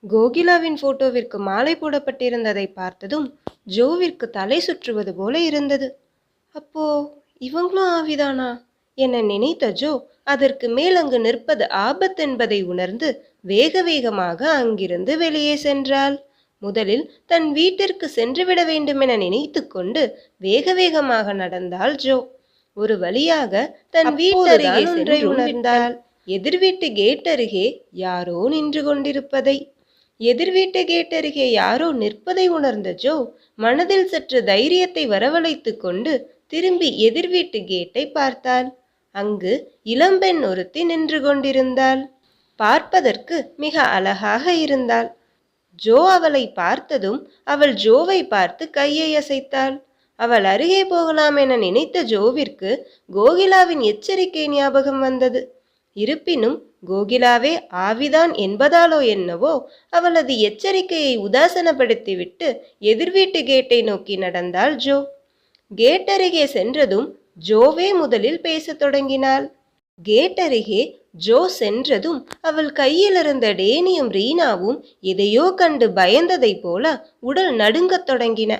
கோகிலாவின் போட்டோவிற்கு மாலை போடப்பட்டிருந்ததை பார்த்ததும் ஜோவிற்கு தலை சுற்றுவது போல இருந்தது. அப்போ இவங்களும் ஆவிதானா என நினைத்த ஜோ அதற்கு மேல் அங்கு நிற்பது ஆபத்தென்பதை உணர்ந்து வேக வேகமாக அங்கிருந்து வெளியே சென்றாள். முதலில் தன் வீட்டிற்கு சென்றுவிட வேண்டுமென நினைத்து கொண்டு வேக வேகமாக நடந்தாள் ஜோ. ஒரு வழியாக தன் வீட்டருகே ஒன்றை உணர்ந்தாள். எதிர் வீட்டு கேட் அருகே யாரோ நின்று கொண்டிருப்பதை. எதிர் வீட்டு கேட் அருகே யாரோ நிற்பதை உணர்ந்த ஜோ மனதில் சற்று தைரியத்தை வரவழைத்து கொண்டு திரும்பி எதிர் வீட்டு கேட்டை பார்த்தாள். அங்கு இளம்பெண் ஒருத்தி நின்று கொண்டிருந்தாள். பார்ப்பதற்கு மிக அழகாக இருந்தாள். ஜோ அவளை பார்த்ததும் அவள் ஜோவை பார்த்து கையை அசைத்தாள். அவள் அருகே போகலாம் என நினைத்த ஜோவிற்கு கோகிலாவின் எச்சரிக்கை ஞாபகம் வந்தது. இருப்பினும் கோகிலாவே ஆவிதான் என்பதாலோ என்னவோ அவளது எச்சரிக்கையை உதாசனப்படுத்திவிட்டு எதிர் வீட்டு கேட்டை நோக்கி நடந்தாள் ஜோ. கேட் அருகே சென்றதும் ஜோவே முதலில் பேசத் தொடங்கினாள். கேட் அருகே ஜோ சென்றதும் அவள் கையில் இருந்த டேனியும் ரீனாவும் எதையோ கண்டு பயந்ததை போல உடல் நடுங்கத் தொடங்கின.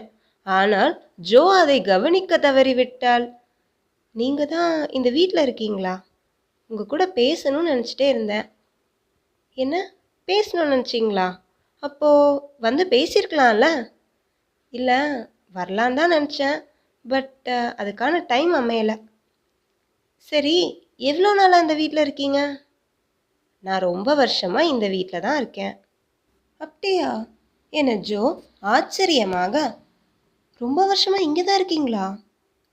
ஆனால் ஜோ அதை கவனிக்க தவறிவிட்டாள். நீங்க தான் இந்த வீட்டில் இருக்கீங்களா? உங்க கூட பேசணும்னு நினச்சிட்டே இருந்தேன். என்ன பேசணும்னு நினச்சிங்களா? அப்போ வந்து பேசியிருக்கலாம்ல? இல்லை, வரலான் தான் நினச்சேன். பட் அதுக்கான டைம் அமையலை. சரி, எவ்வளோ நாளாக இந்த வீட்டில் இருக்கீங்க? நான் ரொம்ப வருஷமாக இந்த வீட்டில் தான் இருக்கேன். அப்படியா என ஜோ ஆச்சரியமாக, ரொம்ப வருஷமாக இங்கே தான் இருக்கீங்களா?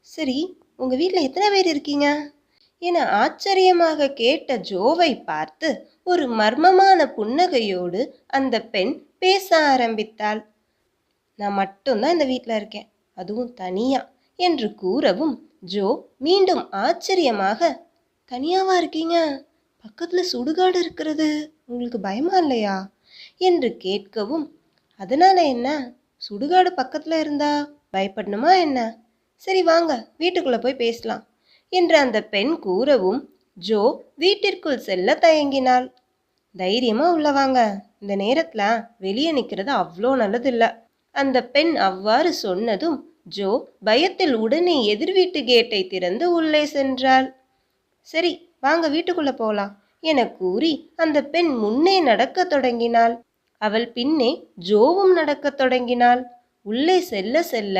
சரி, உங்கள் வீட்டில் எத்தனை பேர் இருக்கீங்க என ஆச்சரியமாக கேட்ட ஜோவை பார்த்து ஒரு மர்மமான புன்னகையோடு அந்த பெண் பேச ஆரம்பித்தாள். நான் மட்டும்தான் இந்த வீட்டில் இருக்கேன், அதுவும் தனியா என்று கூறவும் ஜோ மீண்டும் ஆச்சரியமாக, தனியாவா இருக்கீங்க? பக்கத்தில் சுடுகாடு இருக்கிறது, உங்களுக்கு பயமா இல்லையா என்று கேட்கவும், அதனால என்ன, சுடுகாடு பக்கத்தில் இருந்தா பயப்படணுமா என்ன? சரி வாங்க, வீட்டுக்குள்ளே போய் பேசலாம் என்று அந்த பெண் கூறவும் ஜோ வீட்டிற்குள் செல்ல தயங்கினாள். தைரியமாக உள்ள வாங்க, இந்த நேரத்தில் வெளியே நிற்கிறது அவ்வளோ நல்லதில்லை. அந்த பெண் அவ்வாறு சொன்னதும் ஜோ பயத்தில் உடனே எதிர் வீட்டு கேட்டை திறந்து உள்ளே சென்றாள். சரி வாங்க வீட்டுக்குள்ளே போகலாம் என கூறி அந்த பெண் முன்னே நடக்கத் தொடங்கினாள். அவள் பின்னே ஜோவும் நடக்கத் தொடங்கினாள். உள்ளே செல்ல செல்ல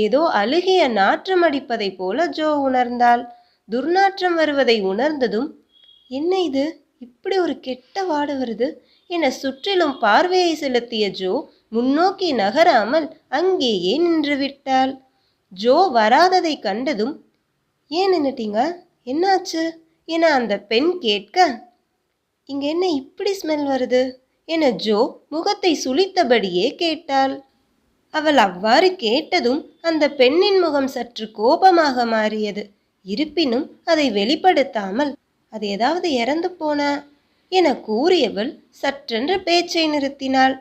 ஏதோ அழுகிய நாற்றம் அடிப்பதை போல ஜோ உணர்ந்தாள். துர்நாற்றம் வருவதை உணர்ந்ததும், என்ன இது, இப்படி ஒரு கெட்ட வாடை வருது என சுற்றிலும் பார்வையை செலுத்திய ஜோ முன்னோக்கி நகராமல் அங்கேயே நின்றுவிட்டாள். ஜோ வராததை கண்டதும், ஏன் நின்னுட்டீங்க, என்னாச்சு என அந்த பெண் கேட்க, இங்க என்ன இப்படி ஸ்மெல் வருது என ஜோ முகத்தை சுளித்தபடியே கேட்டாள். அவள் அவ்வாறு கேட்டதும் அந்த பெண்ணின் முகம் சற்று கோபமாக மாறியது. இருப்பினும் அதை வெளிப்படுத்தாமல், அது ஏதாவது இறந்து போன என கூறியவள் சற்றென்று பேச்சை நிறுத்தினாள்.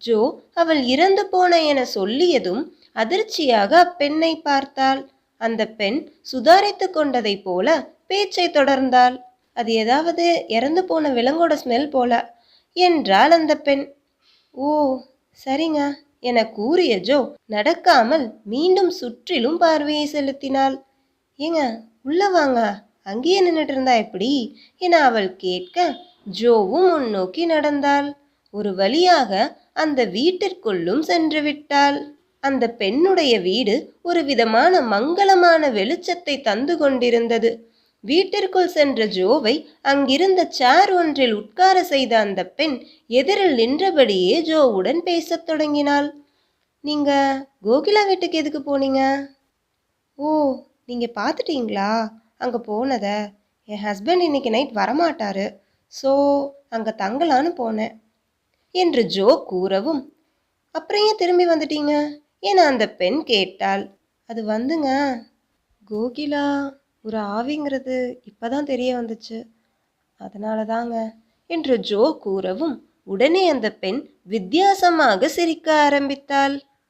ஜோ அவள் இறந்து போன என சொல்லியதும் அதிர்ச்சியாக அப்பெண்ணை பார்த்தாள். அந்த பெண் சுதாரித்து கொண்டதை போல பேச்சை தொடர்ந்தாள். அது ஏதாவது இறந்து போன விலங்கோட ஸ்மெல் போல என்றாள் அந்த பெண். ஓ சரிங்க என கூறிய ஜோ நடக்காமல் மீண்டும் சுற்றிலும் பார்வையை செலுத்தினாள். ஏங்க உள்ள வாங்க, அங்கேயே நின்றுட்டு இருந்தா எப்படி என அவள் கேட்க ஜோவும் முன்னோக்கி நடந்தாள். ஒரு வழியாக அந்த வீட்டிற்குள்ளும் சென்று விட்டாள். அந்த பெண்ணுடைய வீடு ஒரு விதமான மங்களமான வெளிச்சத்தை தந்து கொண்டிருந்தது. வீட்டிற்குள் சென்ற ஜோவை அங்கிருந்த சேர் ஒன்றில் உட்கார செய்த அந்த பெண் எதிரில் நின்றபடியே ஜோவுடன் பேசத் தொடங்கினாள். நீங்க கோகிலா வீட்டுக்கு எதுக்கு போனீங்க? ஓ, நீங்க பார்த்துட்டீங்களா அங்கே போனத? என் ஹஸ்பண்ட் இன்னைக்கு நைட் வரமாட்டாரு, ஸோ அங்கே தங்கலான்னு போனேன் என்று ஜோ கூறவும், அப்புறம் ஏன் திரும்பி வந்துட்டீங்க என அந்த பெண் கேட்டாள். அது வந்துங்க, கோகிலா ஒரு ஆவிங்கிறது இப்பதான் தெரிய வந்துச்சு, அதனால தாங்க என்று ஜோ கூறவும் உடனே அந்த பெண் வித்தியாசமாக சிரிக்க ஆரம்பித்தாள்.